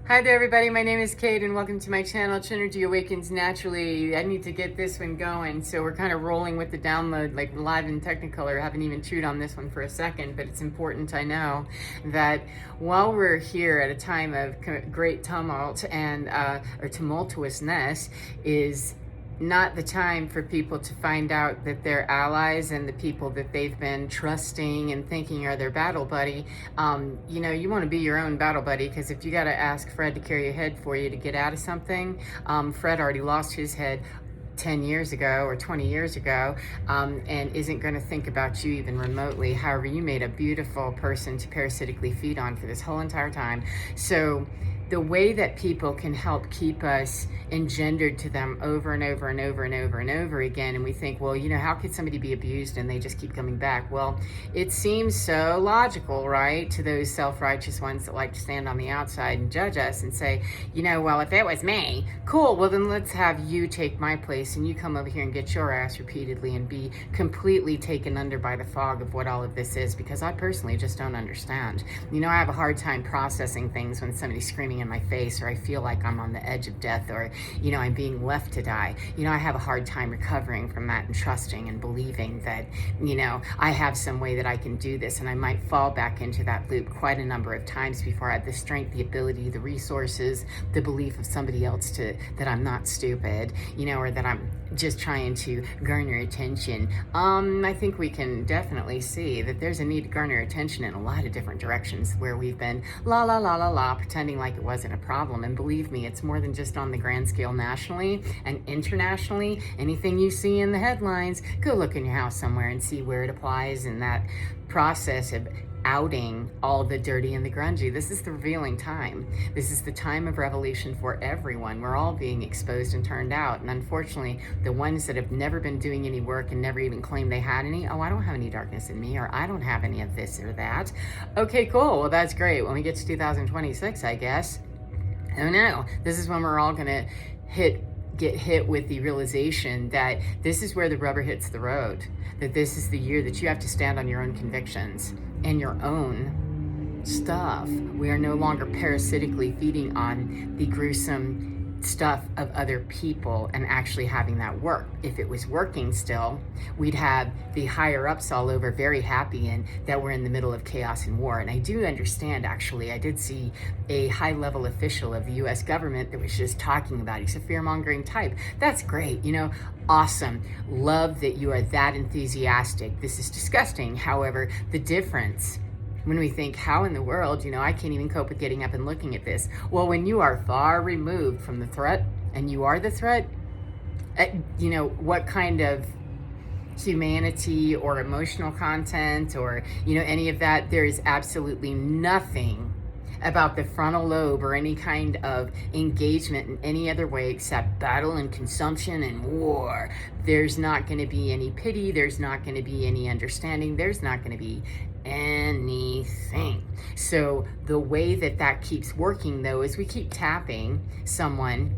Hi there, everybody. My name is Kate, and welcome to my channel, Trinergy Awakens Naturally. I need to get this one going, so we're kind of rolling with the download, like live in Technicolor. I haven't even chewed on this one for a second, but it's important, I know, that while we're here at a time of great tumult and or tumultuousness, is not the time for people to find out that their allies and the people that they've been trusting and thinking are their battle buddy. You want to be your own battle buddy, because if you got to ask Fred to carry a head for you to get out of something, Fred already lost his head 10 years ago or 20 years ago, and isn't going to think about you even remotely. However, you made a beautiful person to parasitically feed on for this whole entire time. So the way that people can help keep us engendered to them over and over and over and over and over again, and we think, well, how could somebody be abused and they just keep coming back? Well, it seems so logical, right, to those self-righteous ones that like to stand on the outside and judge us and say, well, if it was me, cool, well then let's have you take my place and you come over here and get your ass repeatedly and be completely taken under by the fog of what all of this is, because I personally just don't understand. I have a hard time processing things when somebody's screaming in my face, or I feel like I'm on the edge of death, or I'm being left to die. I have a hard time recovering from that and trusting and believing that I have some way that I can do this, and I might fall back into that loop quite a number of times before I have the strength, the ability, the resources, the belief of somebody else that I'm not stupid, or that I'm just trying to garner attention. I think we can definitely see that there's a need to garner attention in a lot of different directions where we've been la la la la la pretending like it wasn't a problem. And believe me, it's more than just on the grand scale nationally and internationally. Anything you see in the headlines, go look in your house somewhere and see where it applies in that process of outing all the dirty and the grungy. This is the revealing time. This is the time of revelation for everyone. We're all being exposed and turned out. And unfortunately, the ones that have never been doing any work and never even claimed they had any, I don't have any darkness in me, or I don't have any of this or that. Okay, cool. Well, that's great. When we get to 2026, I guess. Oh no, this is when we're all gonna get hit with the realization that this is where the rubber hits the road, that this is the year that you have to stand on your own convictions and your own stuff. We are no longer parasitically feeding on the gruesome stuff of other people and actually having that work. If it was working still, we'd have the higher ups all over very happy and that we're in the middle of chaos and war. And I do understand, actually, I did see a high level official of the US government that was just talking about it. He's a fear-mongering type. That's great, awesome. Love that you are that enthusiastic. This is disgusting. However, the difference when we think, how in the world, I can't even cope with getting up and looking at this. Well, when you are far removed from the threat and you are the threat, what kind of humanity or emotional content or, any of that, there is absolutely nothing about the frontal lobe or any kind of engagement in any other way except battle and consumption and war. There's not going to be any pity. There's not going to be any understanding. There's not going to be anything. So the way that keeps working, though, is we keep tapping someone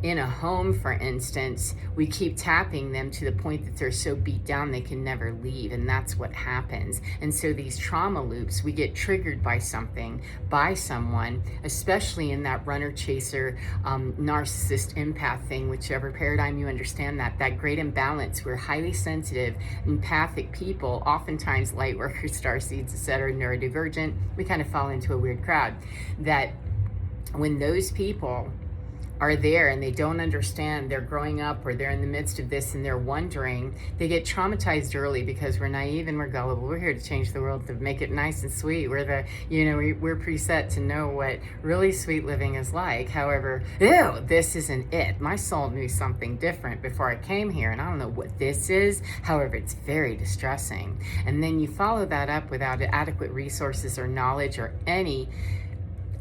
in a home, for instance. We keep tapping them to the point that they're so beat down they can never leave, and that's what happens. And so these trauma loops, we get triggered by something, by someone, especially in that runner chaser narcissist empath thing, whichever paradigm you understand that great imbalance. We're highly sensitive, empathic people, oftentimes light workers, starseeds, etc., neurodivergent. We kind of fall into a weird crowd that when those people are there and they don't understand, they're growing up or they're in the midst of this and they're wondering, they get traumatized early because we're naive and we're gullible. We're here to change the world, to make it nice and sweet. We're we're preset to know what really sweet living is like. However, this isn't it. My soul knew something different before I came here, and I don't know what this is. However, it's very distressing. And then you follow that up without adequate resources or knowledge or any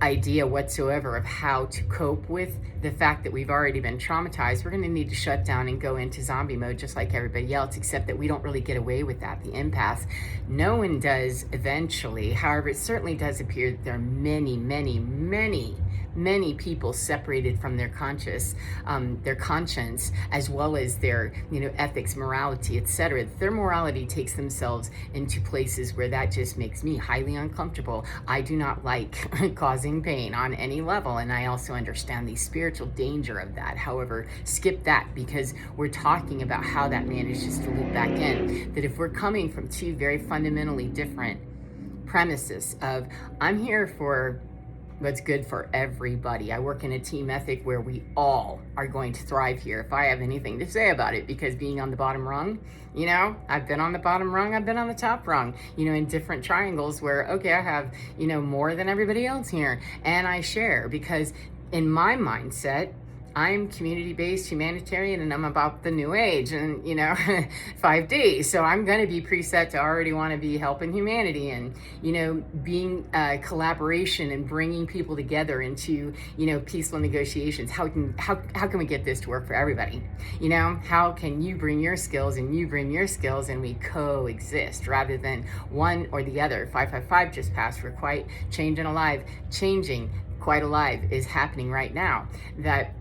idea whatsoever of how to cope with the fact that we've already been traumatized. We're going to need to shut down and go into zombie mode just like everybody else, except that we don't really get away with that. The empaths, no one does eventually. However, it certainly does appear that there are many, many, many many people separated from their conscience, as well as their, ethics, morality, etc. Their morality takes themselves into places where that just makes me highly uncomfortable. I do not like causing causing pain on any level. And I also understand the spiritual danger of that. However, skip that, because we're talking about how that manages to loop back in. That if we're coming from two very fundamentally different premises of, I'm here for what's good for everybody. I work in a team ethic where we all are going to thrive here, if I have anything to say about it, because being on the bottom rung, I've been on the bottom rung, I've been on the top rung, in different triangles where, okay, I have, more than everybody else here. And I share because in my mindset, I'm community-based humanitarian, and I'm about the new age and, 5D. So I'm going to be preset to already want to be helping humanity and, being collaboration and bringing people together into, peaceful negotiations. How can we get this to work for everybody? How can you bring your skills and you bring your skills and we coexist rather than one or the other? 555 just passed for Quite Changing Alive. Changing Quite Alive is happening right now. That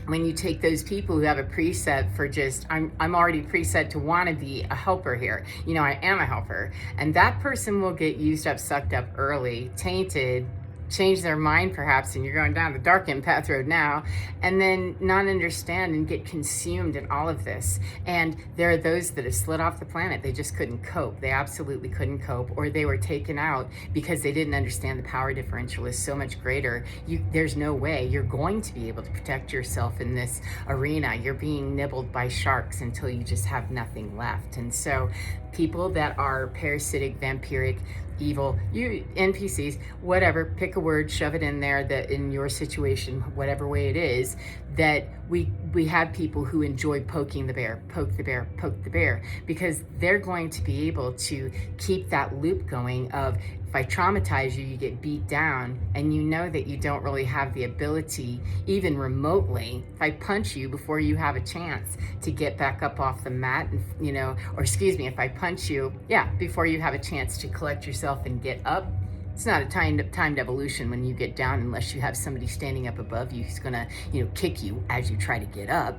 when you take those people who have a preset for just, I'm already preset to want to be a helper here. I am a helper. And that person will get used up, sucked up early, tainted, change their mind perhaps, and you're going down the dark end path road now, and then not understand and get consumed in all of this. And there are those that have slid off the planet. They just couldn't cope. They absolutely couldn't cope, or they were taken out because they didn't understand the power differential is so much greater. There's no way you're going to be able to protect yourself in this arena. You're being nibbled by sharks until you just have nothing left. And so people that are parasitic, vampiric, evil, you NPCs, whatever, pick a word, shove it in there, that in your situation, whatever way it is, that we have people who enjoy poking the bear, poke the bear, poke the bear, because they're going to be able to keep that loop going of, if I traumatize you, you get beat down, and you know that you don't really have the ability, even remotely, if I punch you before you have a chance to get back up off the mat, and, or excuse me, if I punch you, before you have a chance to collect yourself and get up. It's not a timed evolution when you get down, unless you have somebody standing up above you who's gonna, kick you as you try to get up.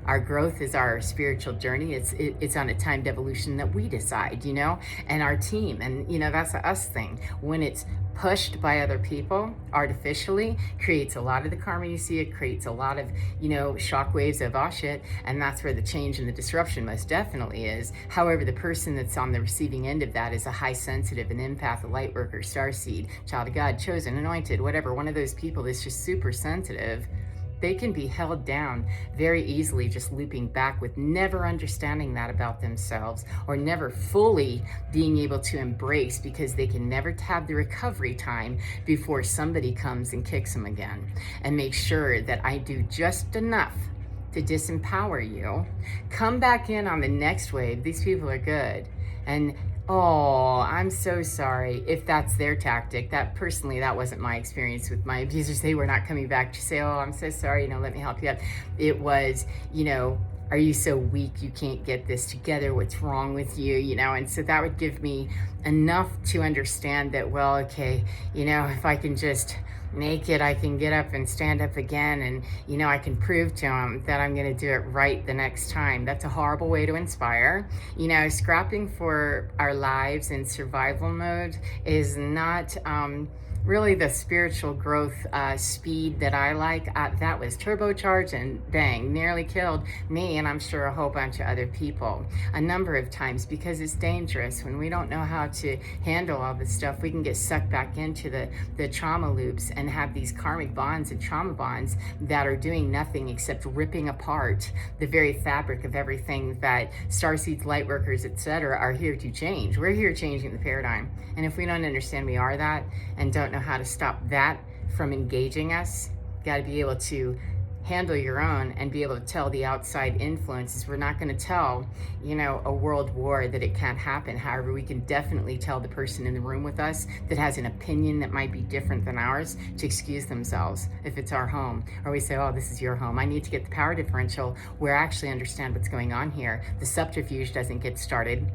Our growth is our spiritual journey. It's on a timed evolution that we decide, and our team. And, that's a us thing. When it's pushed by other people artificially, creates a lot of the karma you see. It creates a lot of, shock waves of, oh shit. And that's where the change and the disruption most definitely is. However, the person that's on the receiving end of that is a high sensitive, an empath, a light worker, starseed, child of God, chosen, anointed, whatever. One of those people that's just super sensitive. They can be held down very easily, just looping back with never understanding that about themselves, or never fully being able to embrace, because they can never have the recovery time before somebody comes and kicks them again. And make sure that I do just enough to disempower you. Come back in on the next wave. These people are good. And oh, I'm so sorry if that's their tactic. That wasn't my experience with my abusers. They were not coming back to say, oh, I'm so sorry, let me help you out. It was, are you so weak you can't get this together? What's wrong with you? And so that would give me enough to understand that, well, okay, if I can just make it, I can get up and stand up again, and I can prove to them that I'm going to do it right the next time. That's a horrible way to inspire. Scrapping for our lives in survival mode is not really the spiritual growth speed that I like. That was turbocharged and bang, nearly killed me, and I'm sure a whole bunch of other people a number of times, because it's dangerous. When we don't know how to handle all this stuff, we can get sucked back into the trauma loops and have these karmic bonds and trauma bonds that are doing nothing except ripping apart the very fabric of everything that starseeds, light workers, etc. are here to change. We're here changing the paradigm, and if we don't understand we are that, and don't know how to stop that from engaging us, got to be able to handle your own and be able to tell the outside influences. We're not going to tell, a world war that it can't happen. However, we can definitely tell the person in the room with us that has an opinion that might be different than ours to excuse themselves if it's our home. Or we say, oh, this is your home. I need to get the power differential where I actually understand what's going on here. The subterfuge doesn't get started,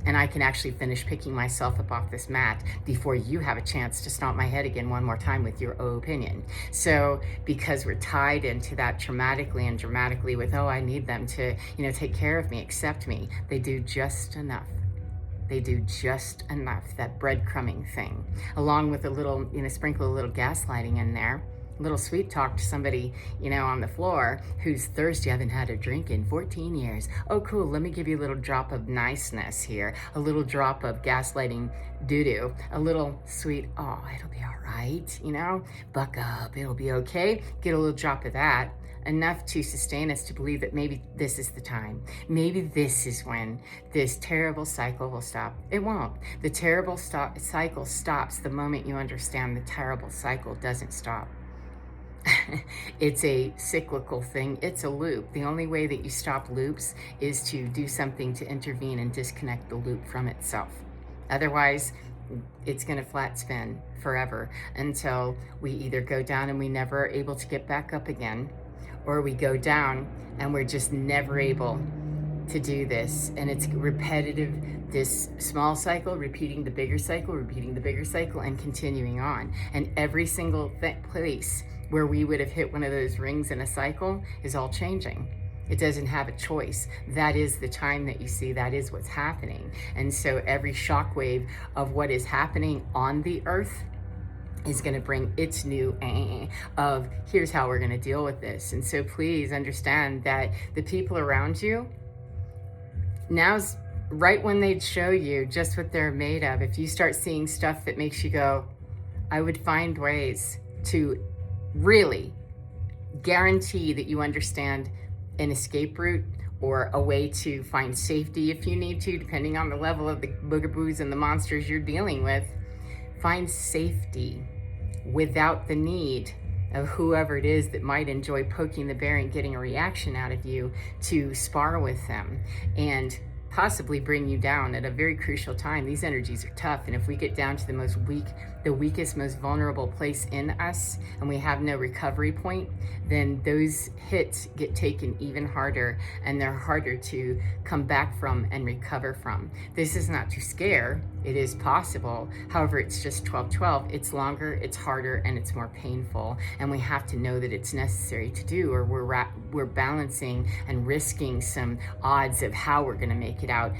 and I can actually finish picking myself up off this mat before you have a chance to stomp my head again one more time with your opinion. So because we're tied into that traumatically and dramatically with, oh, I need them to, take care of me, accept me, they do just enough They do just enough, that breadcrumbing thing, along with a little, sprinkle a little gaslighting in there. A little sweet talk to somebody, on the floor who's thirsty. I haven't had a drink in 14 years. Oh, cool. Let me give you a little drop of niceness here. A little drop of gaslighting doo-doo. A little sweet, oh, it'll be all right, buck up, it'll be okay. Get a little drop of that. Enough to sustain us to believe that maybe this is the time. Maybe this is when this terrible cycle will stop. It won't. The terrible cycle stops the moment you understand the terrible cycle doesn't stop. It's a cyclical thing. It's a loop. The only way that you stop loops is to do something to intervene and disconnect the loop from itself. Otherwise, it's going to flat spin forever until we either go down and we never are able to get back up again, or we go down and we're just never able to do this. And it's repetitive, this small cycle, repeating the bigger cycle, and continuing on. And every single place where we would have hit one of those rings in a cycle is all changing. It doesn't have a choice. That is the time that you see, that is what's happening. And so every shockwave of what is happening on the earth is going to bring its new of here's how we're going to deal with this. And so please understand that the people around you, now's right when they'd show you just what they're made of. If you start seeing stuff that makes you go, I would find ways to really guarantee that you understand an escape route or a way to find safety if you need to, depending on the level of the boogaboos and the monsters you're dealing with. Find safety without the need of whoever it is that might enjoy poking the bear and getting a reaction out of you to spar with them and possibly bring you down at a very crucial time. These energies are tough, and if we get down to the weakest, most vulnerable place in us, and we have no recovery point, then those hits get taken even harder, and they're harder to come back from and recover from. This is not to scare. It is possible. However, it's just 12-12. It's longer, it's harder, and it's more painful. And we have to know that it's necessary to do, or we're balancing and risking some odds of how we're going to make it out,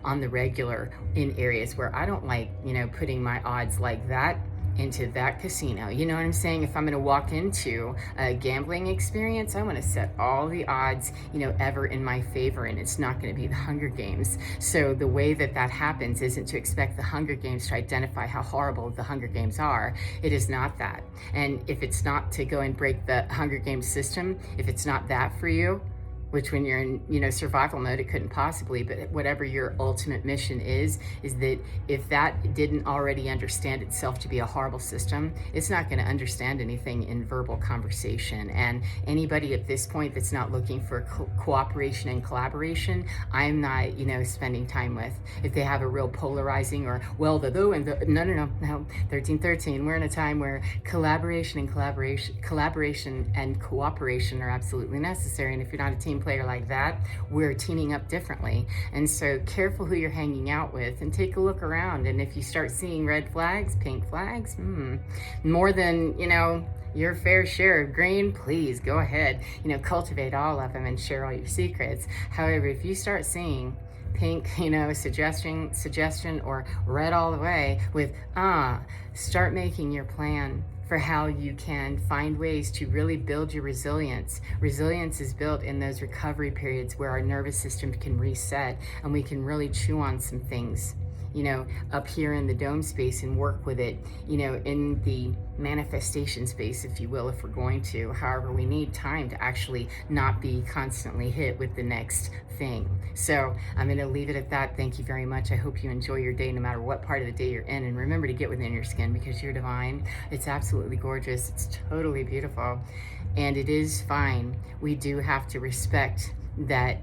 on the regular in areas where I don't like, putting my odds like that into that casino. You know what I'm saying? If I'm going to walk into a gambling experience, I want to set all the odds, ever in my favor, and it's not going to be the Hunger Games. So the way that happens isn't to expect the Hunger Games to identify how horrible the Hunger Games are. It is not that. And if it's not to go and break the Hunger Games system, if it's not that for you, which when you're in, survival mode, it couldn't possibly, but whatever your ultimate mission is that if that didn't already understand itself to be a horrible system, it's not going to understand anything in verbal conversation. And anybody at this point that's not looking for cooperation and collaboration, I'm not, spending time with. If they have a real polarizing or, no, 1313, we're in a time where collaboration and cooperation are absolutely necessary. And if you're not a team player like that, we're teaming up differently. And so careful who you're hanging out with, and take a look around. And if you start seeing red flags, pink flags, more than your fair share of green, please go ahead, cultivate all of them and share all your secrets. However, if you start seeing pink, suggestion, or red all the way with start making your plan for how you can find ways to really build your resilience. Resilience is built in those recovery periods where our nervous system can reset and we can really chew on some things, up here in the dome space and work with it, in the manifestation space, if you will, if we're going to. However, we need time to actually not be constantly hit with the next thing. So I'm going to leave it at that. Thank you very much. I hope you enjoy your day no matter what part of the day you're in. And remember to get within your skin because you're divine. It's absolutely gorgeous. It's totally beautiful. And it is fine. We do have to respect that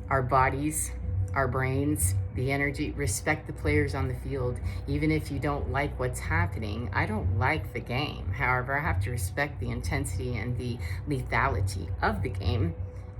our bodies, our brains, the energy, respect the players on the field. Even if you don't like what's happening, I don't like the game. However, I have to respect the intensity and the lethality of the game.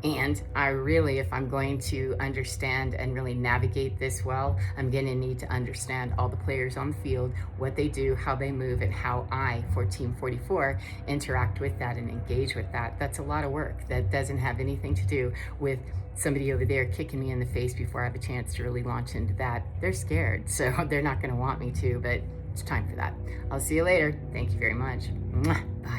And I really, if I'm going to understand and really navigate this well, I'm going to need to understand all the players on the field, what they do, how they move, and how I, for Team 44, interact with that and engage with that. That's a lot of work. That doesn't have anything to do with somebody over there kicking me in the face before I have a chance to really launch into that. They're scared, so they're not going to want me to, but it's time for that. I'll see you later. Thank you very much. Mwah. Bye.